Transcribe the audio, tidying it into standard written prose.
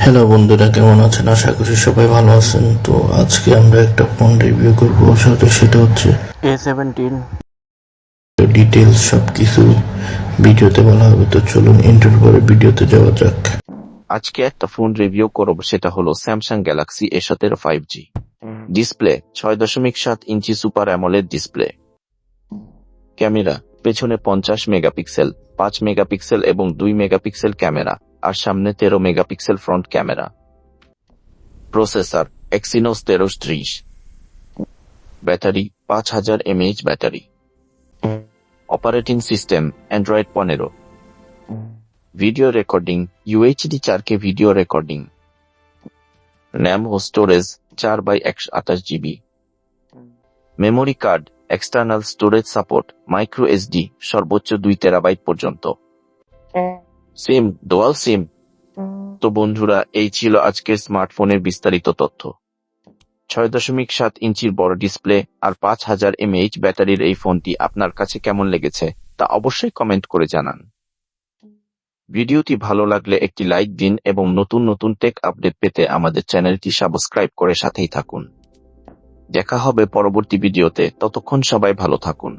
Hello বন্ধুরা, কেমন আছেন? আশা করি সবাই ভালো আছেন। তো আজকে আমরা একটা ফোন রিভিউ করবো, সেটা হচ্ছে A17। ডিটেলস সবকিছু ভিডিওতে বলা হবে, তো চলুন ইন্টার পরে ভিডিওতে যাওয়া যাক। আজকে একটা ফোন রিভিউ করব, সেটা হলো Samsung Galaxy A17 5G। Display 6.7 ইঞ্চি সুপার অ্যামোলেড ডিসপ্লে। ক্যামেরা পেছনে 50 মেগাপিক্সেল, 5 মেগাপিক্সেল এবং 2 মেগাপিক্সেল ক্যামেরা, আর সামনে 13 megapixel front camera. Processor Exynos 1330। Battery 5000 mAh battery. Operating system Android 15। Video recording UHD 4K video recording. RAM ও storage 4/128 GB। Memory card external storage support micro SD সর্বোচ্চ 2 terabyte পর্যন্ত। SIM dual SIM. তো বন্ধুরা, এই ছিল আজকের স্মার্টফোনের বিস্তারিত তথ্য। 6.7 ইঞ্চির বড় ডিসপ্লে আর 5000 mAh ব্যাটারির এই ফোনটি আপনার কাছে কেমন লেগেছে তা অবশ্যই কমেন্ট করে জানান। ভিডিওটি ভালো লাগলে একটি লাইক দিন এবং নতুন নতুন টেক আপডেট পেতে আমাদের চ্যানেলটি সাবস্ক্রাইব করে সাথেই থাকুন। দেখা হবে পরবর্তী ভিডিওতে, ততক্ষণ সবাই ভালো থাকুন।